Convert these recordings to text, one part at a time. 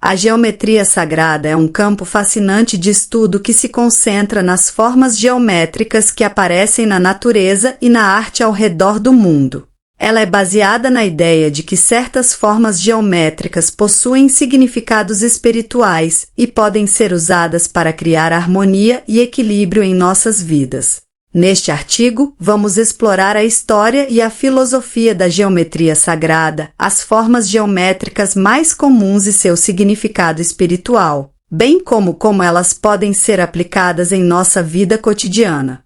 A geometria sagrada é um campo fascinante de estudo que se concentra nas formas geométricas que aparecem na natureza e na arte ao redor do mundo. Ela é baseada na ideia de que certas formas geométricas possuem significados espirituais e podem ser usadas para criar harmonia e equilíbrio em nossas vidas. Neste artigo, vamos explorar a história e a filosofia da geometria sagrada, as formas geométricas mais comuns e seu significado espiritual, bem como elas podem ser aplicadas em nossa vida cotidiana.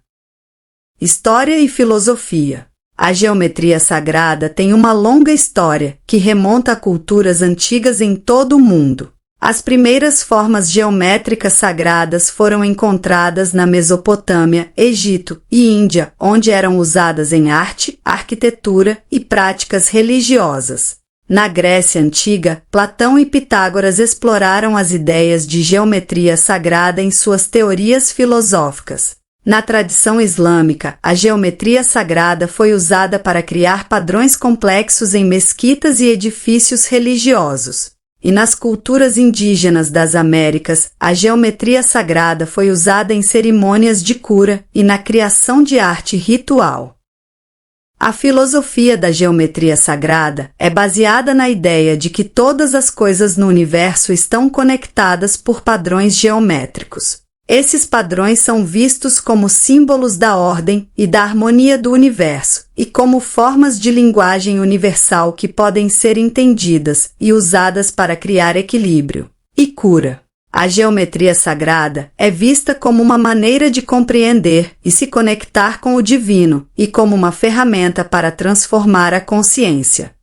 História e filosofia. A geometria sagrada tem uma longa história, que remonta a culturas antigas em todo o mundo. As primeiras formas geométricas sagradas foram encontradas na Mesopotâmia, Egito e Índia, onde eram usadas em arte, arquitetura e práticas religiosas. Na Grécia Antiga, Platão e Pitágoras exploraram as ideias de geometria sagrada em suas teorias filosóficas. Na tradição islâmica, a geometria sagrada foi usada para criar padrões complexos em mesquitas e edifícios religiosos. E nas culturas indígenas das Américas, a geometria sagrada foi usada em cerimônias de cura e na criação de arte ritual. A filosofia da geometria sagrada é baseada na ideia de que todas as coisas no universo estão conectadas por padrões geométricos. Esses padrões são vistos como símbolos da ordem e da harmonia do universo, e como formas de linguagem universal que podem ser entendidas e usadas para criar equilíbrio e cura. A geometria sagrada é vista como uma maneira de compreender e se conectar com o divino, e como uma ferramenta para transformar a consciência.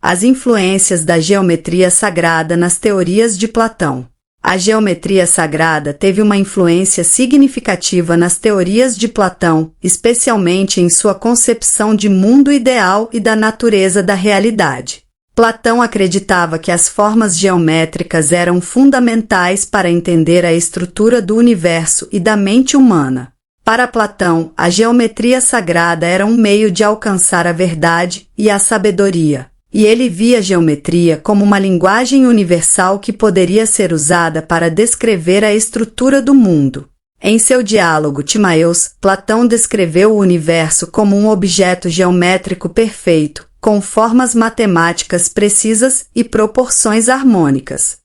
As influências da geometria sagrada nas teorias de Platão. A geometria sagrada teve uma influência significativa nas teorias de Platão, especialmente em sua concepção de mundo ideal e da natureza da realidade. Platão acreditava que as formas geométricas eram fundamentais para entender a estrutura do universo e da mente humana. Para Platão, a geometria sagrada era um meio de alcançar a verdade e a sabedoria. E ele via a geometria como uma linguagem universal que poderia ser usada para descrever a estrutura do mundo. Em seu diálogo Timaeus, Platão descreveu o universo como um objeto geométrico perfeito, com formas matemáticas precisas e proporções harmônicas.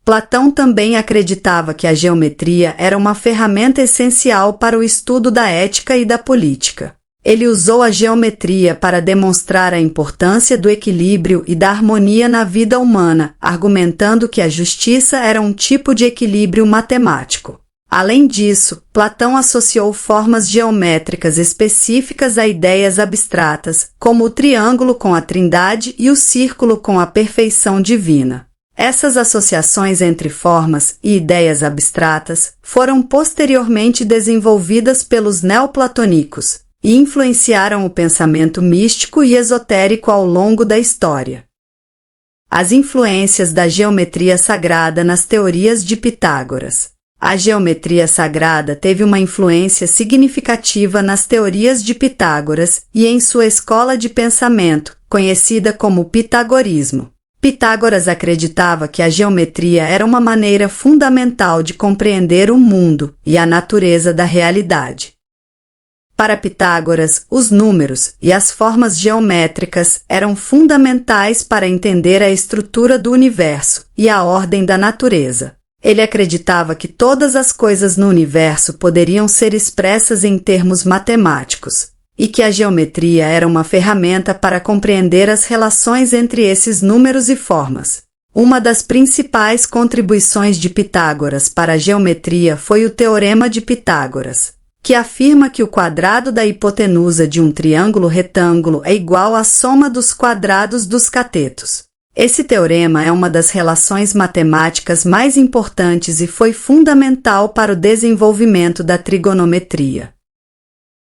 Platão também acreditava que a geometria era uma ferramenta essencial para o estudo da ética e da política. Ele usou a geometria para demonstrar a importância do equilíbrio e da harmonia na vida humana, argumentando que a justiça era um tipo de equilíbrio matemático. Além disso, Platão associou formas geométricas específicas a ideias abstratas, como o triângulo com a trindade e o círculo com a perfeição divina. Essas associações entre formas e ideias abstratas foram posteriormente desenvolvidas pelos neoplatônicos e influenciaram o pensamento místico e esotérico ao longo da história. As influências da geometria sagrada nas teorias de Pitágoras. A geometria sagrada teve uma influência significativa nas teorias de Pitágoras e em sua escola de pensamento, conhecida como pitagorismo. Pitágoras acreditava que a geometria era uma maneira fundamental de compreender o mundo e a natureza da realidade. Para Pitágoras, os números e as formas geométricas eram fundamentais para entender a estrutura do universo e a ordem da natureza. Ele acreditava que todas as coisas no universo poderiam ser expressas em termos matemáticos, e que a geometria era uma ferramenta para compreender as relações entre esses números e formas. Uma das principais contribuições de Pitágoras para a geometria foi o Teorema de Pitágoras, que afirma que o quadrado da hipotenusa de um triângulo retângulo é igual à soma dos quadrados dos catetos. Esse teorema é uma das relações matemáticas mais importantes e foi fundamental para o desenvolvimento da trigonometria.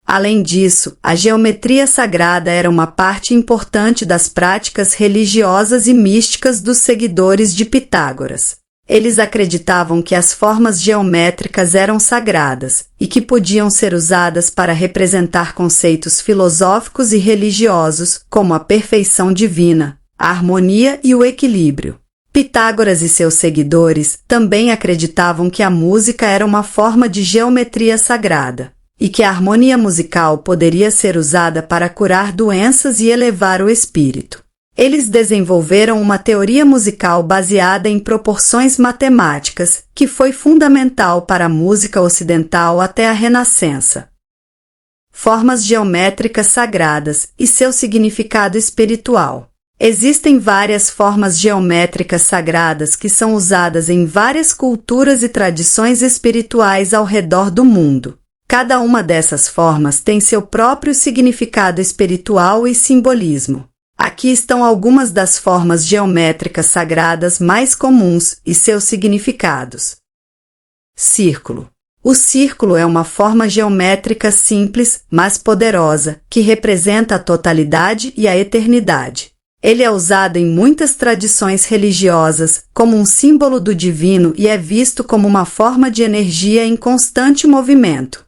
Além disso, a geometria sagrada era uma parte importante das práticas religiosas e místicas dos seguidores de Pitágoras. Eles acreditavam que as formas geométricas eram sagradas e que podiam ser usadas para representar conceitos filosóficos e religiosos, como a perfeição divina, a harmonia e o equilíbrio. Pitágoras e seus seguidores também acreditavam que a música era uma forma de geometria sagrada, e que a harmonia musical poderia ser usada para curar doenças e elevar o espírito. Eles desenvolveram uma teoria musical baseada em proporções matemáticas, que foi fundamental para a música ocidental até a Renascença. Formas geométricas sagradas e seu significado espiritual. Existem várias formas geométricas sagradas que são usadas em várias culturas e tradições espirituais ao redor do mundo. Cada uma dessas formas tem seu próprio significado espiritual e simbolismo. Aqui estão algumas das formas geométricas sagradas mais comuns e seus significados. Círculo. O círculo é uma forma geométrica simples, mas poderosa, que representa a totalidade e a eternidade. Ele é usado em muitas tradições religiosas como um símbolo do divino e é visto como uma forma de energia em constante movimento.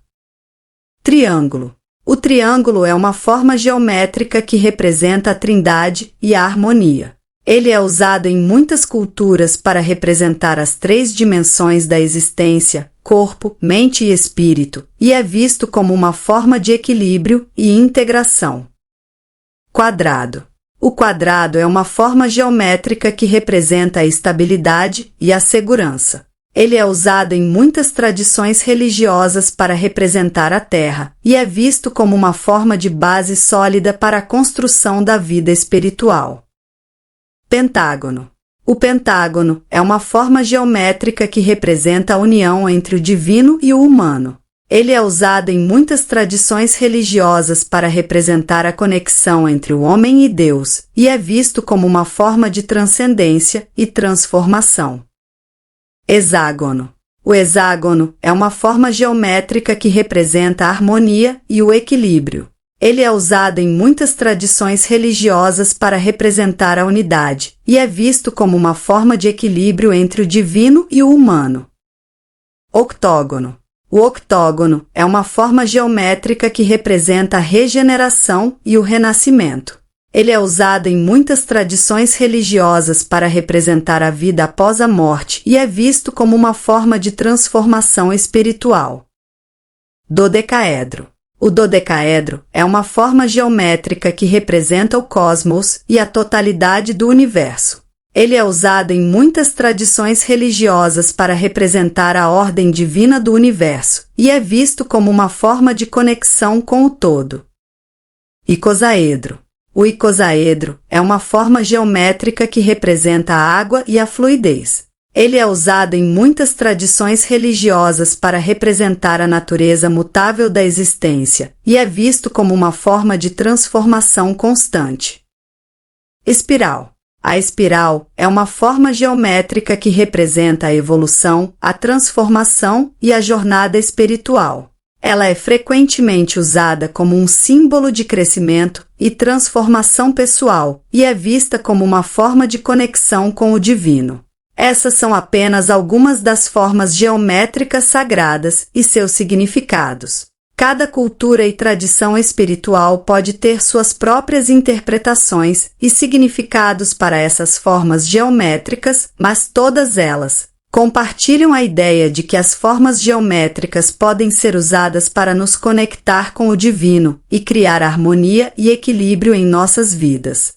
Triângulo. O triângulo é uma forma geométrica que representa a trindade e a harmonia. Ele é usado em muitas culturas para representar as três dimensões da existência, corpo, mente e espírito, e é visto como uma forma de equilíbrio e integração. Quadrado. O quadrado é uma forma geométrica que representa a estabilidade e a segurança. Ele é usado em muitas tradições religiosas para representar a Terra, e é visto como uma forma de base sólida para a construção da vida espiritual. Pentágono. O pentágono é uma forma geométrica que representa a união entre o divino e o humano. Ele é usado em muitas tradições religiosas para representar a conexão entre o homem e Deus, e é visto como uma forma de transcendência e transformação. Hexágono. O hexágono é uma forma geométrica que representa a harmonia e o equilíbrio. Ele é usado em muitas tradições religiosas para representar a unidade, e é visto como uma forma de equilíbrio entre o divino e o humano. Octógono. O octógono é uma forma geométrica que representa a regeneração e o renascimento. Ele é usado em muitas tradições religiosas para representar a vida após a morte e é visto como uma forma de transformação espiritual. Dodecaedro. O dodecaedro é uma forma geométrica que representa o cosmos e a totalidade do universo. Ele é usado em muitas tradições religiosas para representar a ordem divina do universo, e é visto como uma forma de conexão com o todo. Icosaedro. O icosaedro é uma forma geométrica que representa a água e a fluidez. Ele é usado em muitas tradições religiosas para representar a natureza mutável da existência, e é visto como uma forma de transformação constante. Espiral. A espiral é uma forma geométrica que representa a evolução, a transformação e a jornada espiritual. Ela é frequentemente usada como um símbolo de crescimento e transformação pessoal e é vista como uma forma de conexão com o divino. Essas são apenas algumas das formas geométricas sagradas e seus significados. Cada cultura e tradição espiritual pode ter suas próprias interpretações e significados para essas formas geométricas, mas todas elas compartilham a ideia de que as formas geométricas podem ser usadas para nos conectar com o divino e criar harmonia e equilíbrio em nossas vidas.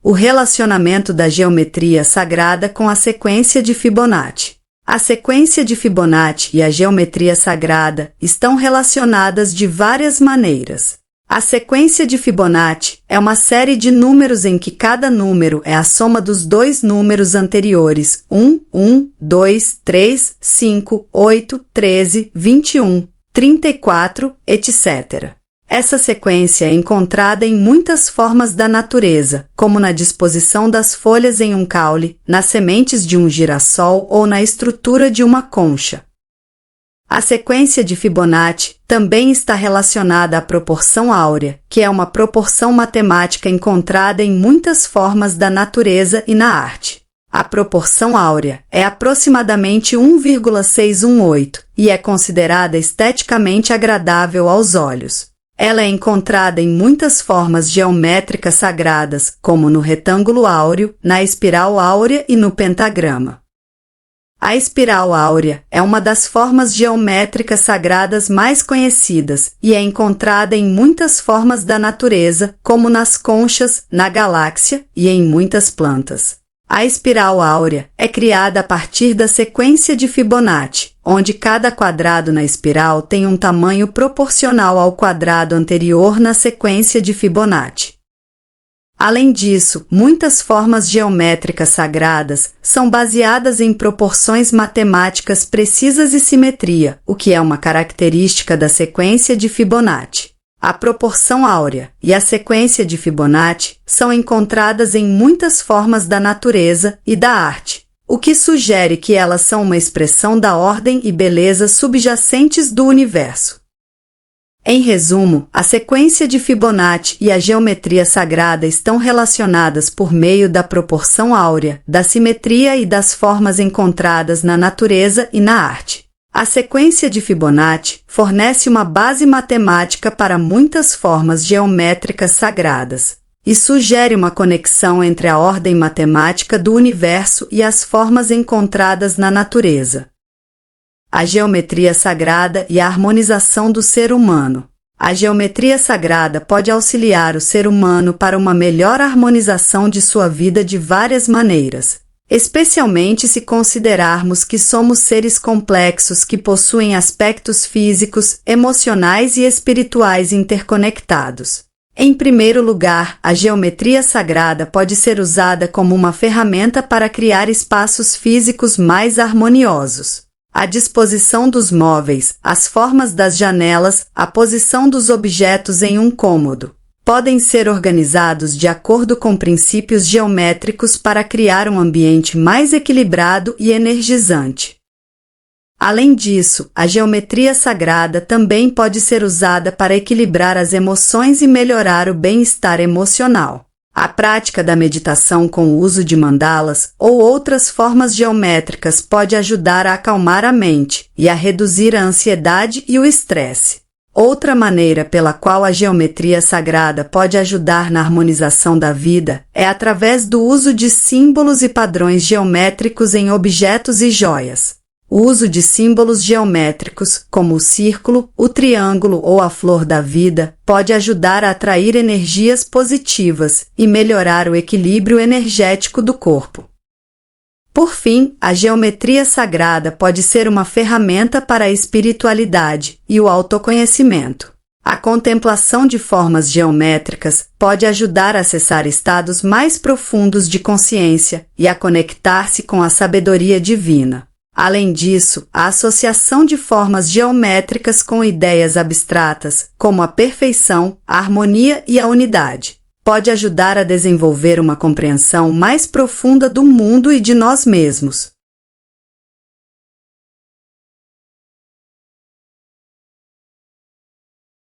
O relacionamento da geometria sagrada com a sequência de Fibonacci. A sequência de Fibonacci e a geometria sagrada estão relacionadas de várias maneiras. A sequência de Fibonacci é uma série de números em que cada número é a soma dos dois números anteriores, 1, 2, 3, 5, 8, 13, 21, 34, etc. Essa sequência é encontrada em muitas formas da natureza, como na disposição das folhas em um caule, nas sementes de um girassol ou na estrutura de uma concha. A sequência de Fibonacci também está relacionada à proporção áurea, que é uma proporção matemática encontrada em muitas formas da natureza e na arte. A proporção áurea é aproximadamente 1,618 e é considerada esteticamente agradável aos olhos. Ela é encontrada em muitas formas geométricas sagradas, como no retângulo áureo, na espiral áurea e no pentagrama. A espiral áurea é uma das formas geométricas sagradas mais conhecidas e é encontrada em muitas formas da natureza, como nas conchas, na galáxia e em muitas plantas. A espiral áurea é criada a partir da sequência de Fibonacci, onde cada quadrado na espiral tem um tamanho proporcional ao quadrado anterior na sequência de Fibonacci. Além disso, muitas formas geométricas sagradas são baseadas em proporções matemáticas precisas e simetria, o que é uma característica da sequência de Fibonacci. A proporção áurea e a sequência de Fibonacci são encontradas em muitas formas da natureza e da arte, o que sugere que elas são uma expressão da ordem e beleza subjacentes do universo. Em resumo, a sequência de Fibonacci e a geometria sagrada estão relacionadas por meio da proporção áurea, da simetria e das formas encontradas na natureza e na arte. A sequência de Fibonacci fornece uma base matemática para muitas formas geométricas sagradas e sugere uma conexão entre a ordem matemática do universo e as formas encontradas na natureza. A geometria sagrada e a harmonização do ser humano. A geometria sagrada pode auxiliar o ser humano para uma melhor harmonização de sua vida de várias maneiras, especialmente se considerarmos que somos seres complexos que possuem aspectos físicos, emocionais e espirituais interconectados. Em primeiro lugar, a geometria sagrada pode ser usada como uma ferramenta para criar espaços físicos mais harmoniosos. A disposição dos móveis, as formas das janelas, a posição dos objetos em um cômodo podem ser organizados de acordo com princípios geométricos para criar um ambiente mais equilibrado e energizante. Além disso, a geometria sagrada também pode ser usada para equilibrar as emoções e melhorar o bem-estar emocional. A prática da meditação com o uso de mandalas ou outras formas geométricas pode ajudar a acalmar a mente e a reduzir a ansiedade e o estresse. Outra maneira pela qual a geometria sagrada pode ajudar na harmonização da vida é através do uso de símbolos e padrões geométricos em objetos e joias. O uso de símbolos geométricos, como o círculo, o triângulo ou a flor da vida, pode ajudar a atrair energias positivas e melhorar o equilíbrio energético do corpo. Por fim, a geometria sagrada pode ser uma ferramenta para a espiritualidade e o autoconhecimento. A contemplação de formas geométricas pode ajudar a acessar estados mais profundos de consciência e a conectar-se com a sabedoria divina. Além disso, a associação de formas geométricas com ideias abstratas, como a perfeição, a harmonia e a unidade, pode ajudar a desenvolver uma compreensão mais profunda do mundo e de nós mesmos.